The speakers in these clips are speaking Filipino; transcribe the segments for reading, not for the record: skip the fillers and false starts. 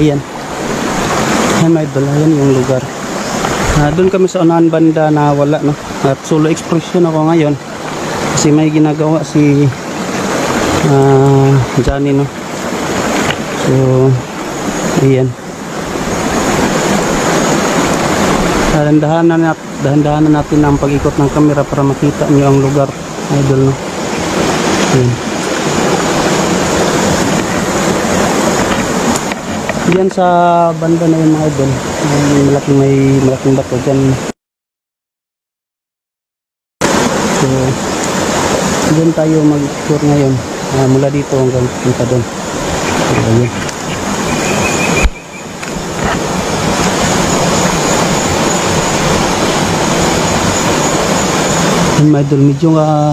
Ayan. Ayan mga idol, ayan yung lugar. Doon kami sa unahan banda na wala, no? At solo expression ako ngayon kasi may ginagawa si Johnny, no? So ayan, dahan-dahanan natin ang pag-ikot ng camera para makita nyo ang lugar, idol, no? Ayan. Diyan sa banda na yun mga idol, may malaking bato dyan. So dyan tayo mag-tour ngayon, mula dito hanggang punta doon. Ayan. Mga idol, medyo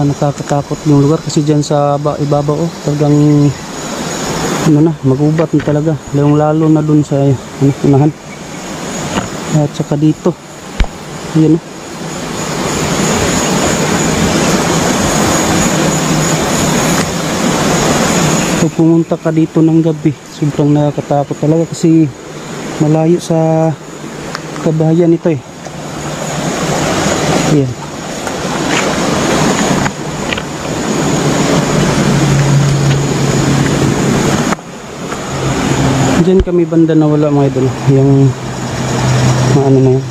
nakakatakot yung lugar kasi dyan sa ibabaw, talagang magubat na talaga, lalo na dun sa unahan at saka dito. Ayan, so pumunta ka dito ng gabi, sobrang nakakatakot talaga kasi malayo sa kabahayan ito eh. Ayan. Diyan kami banda na wala mga idol, yung ano na yun.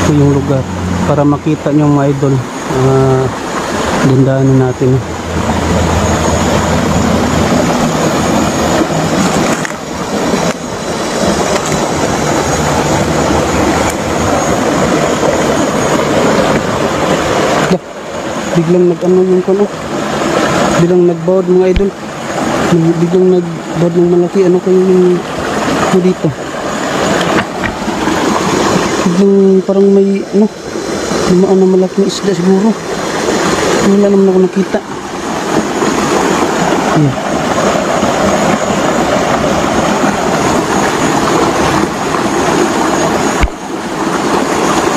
Ito yung lugar para makita nyo mga idol, dandaanan natin. Biglang nag-ano yung kono, biglang nagbawad mga idol, biglang nagbawad ng malaki, ano kayo yung dito, biglang parang may lumaan na malaking isda siguro, wala naman ako nakita. Ayan.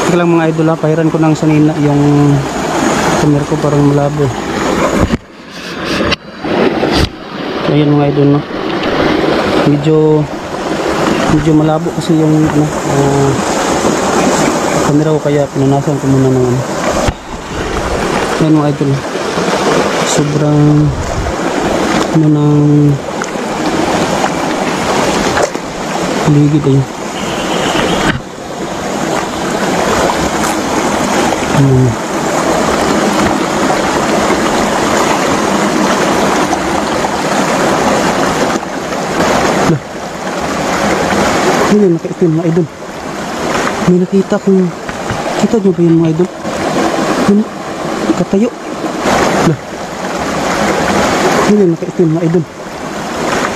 Ito lang mga idol, pahiran ko ng sanina yung camera ko, parang malabo. Ayan mga idol, no? Medyo malabo kasi yung camera ko, kaya pinunasan ko muna ng ayan mga idol, sobrang ng ligid ayun. Hindi nakaitim mga idol, may nakita kong, kita nyo ba yun mga idol, yun katayo. Hindi nakaitim mga idol,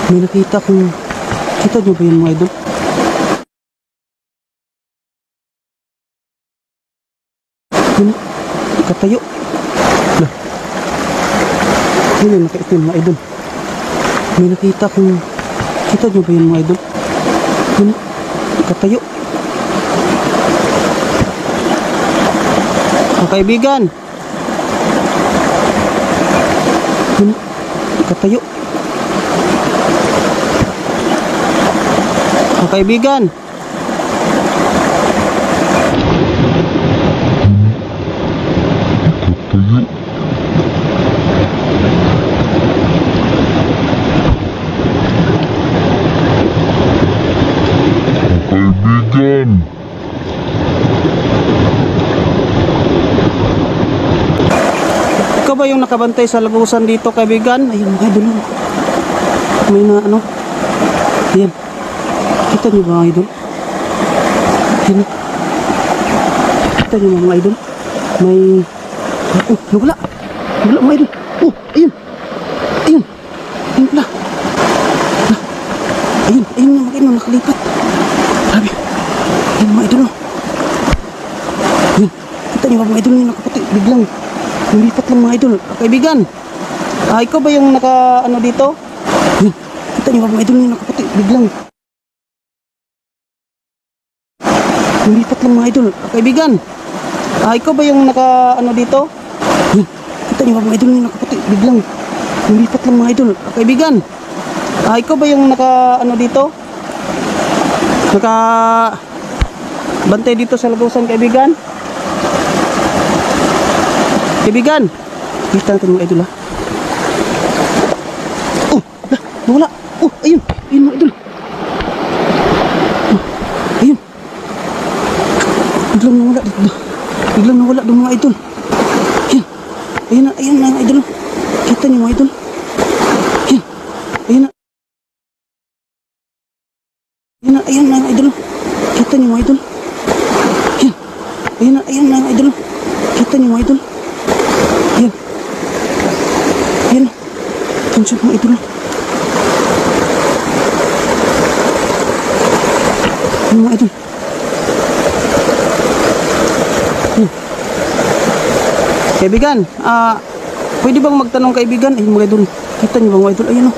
may nakita kong, kita nyo ba yun mga idol, yun katayo. Hindi nakaitim mga idol, may nakita kong, kita nyo ba yun mga idol, yun katayo. Mga kaibigan, yun katayo. Mga kaibigan, kaibigan. Ikaw ba yung nakabantay sa lagusan dito, kaibigan? Ayun mga idol, may na ano, ayan, kita nyo ba mga idol, ayan, kita nyo mga idol, may wala mga idol, ayun ayun pala, ayun na mga idol, nakalipat. Grabe, ayun mga idol, ayun, kita nyo ba mga idol, yung nakaputi, biglang lumipat lang mga idol. Kaibigan, ikaw ba yung naka ano dito? Yun, kita Kita niyo ba mga idol yung nakaputi? Biglang. Lumipat lang mga idol. Kaibigan. Ikaw ba yung naka ano dito? Yan. Kita niyo ba mga idol yung nakaputi? Biglang. Lumipat lang mga idol. Kaibigan. Ikaw ba yung naka ano dito? Naka bantay dito sa lagusan, kaibigan? Kaibigan. Kita natin mga idol ha. Oh, nawala. Oh, ayun. Ayun mga idol. Oh, ayun. Biglang nawala dito. Biglang nawala doon mga idol. Ayun. Ayun na, ayun na mga idol. Kita niyo mga idol. Ayun. Ayun na. Ayun na, ayun na mga idol. Kita niyo mga idol. Ayun. Ayun na, ayun na mga idol. Kita niyo mga idol. Ayun. Ayun. Tunsun mga idol. Ayun mga idol. Kaibigan, pwede bang magtanong kaibigan? Ayun mga idol, kita niyo ba mga idol? Ayun o.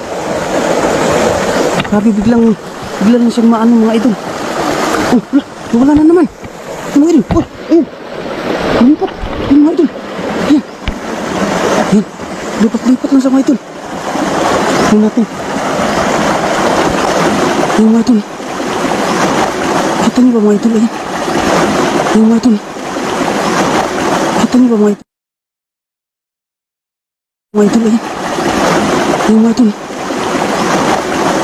Grabe, biglang siyang maano mga idol. Oh, wala na naman. Ayun mga idol, oh, ayun. Lumipat, ayun mga idol. Ayun. Ayun, lipat lang sa mga idol. Ayun natin. Ayun mga idol. Kita niyo ba mga idol? Ayun. Ayun mga idol. Kita niyo ba mga idol? Mga idol ayun. Ayun mga idol.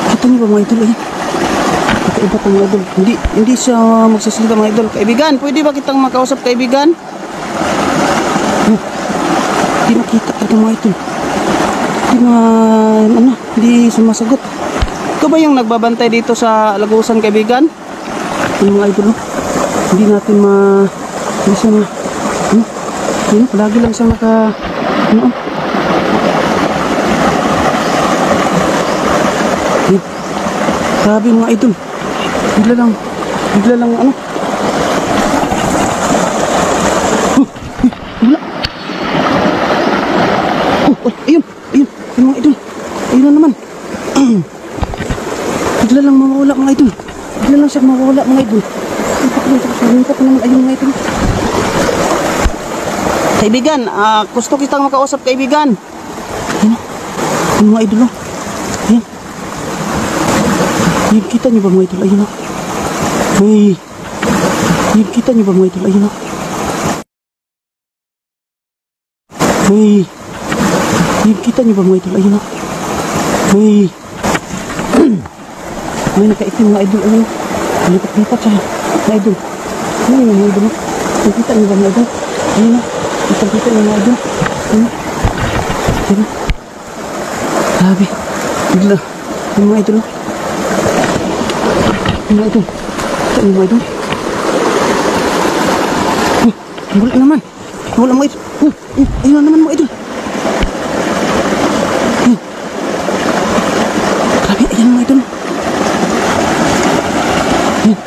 Kita niyo ba mga idol ayun? Kakaiba pa mga idol. Hindi siya magsasalita mga idol. Kaibigan, pwede ba kitang makausap kaibigan? Oh, hindi nakita ka mga idol. Hindi sumasagot. Ikaw ba yung nagbabantay dito sa lagusan kaibigan? Yung mga idol, hindi natin hindi siya palagi lang siya grabe mga idol. Bigla lang wala. Ayun mga idol. Ayun na naman. Bigla lang mawawala mga idol. Bigla lang siya mawawala mga idol. Lipat naman ayun mga idol. Kaibigan, gusto kitang makausap kaibigan. Ayun mga idol. Ayun. Ayun, kita niyo ba mga idol? Ayun o. Ayun, kita niyo ba mga idol? Ayun o. Ayun, kita niyo ba mga idol? Ayun o. May nakaitim mga idol. Ayun o. Lipat siya mga idol. Ayun mga idol. Ayun, kita niyo ba mga idol? Ayun o. Kita niyo mga idol. Ayun o. Grabe. Bigla. Ayun mga idol o. Mga idol. Kita niyo mga idol. Wala naman. Wala mga idol. Ayun na naman mga idol. Grabe. Ayan mga idol. Ayan.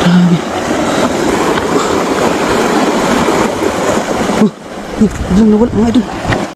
Grabe. Biglang nawala mga idol.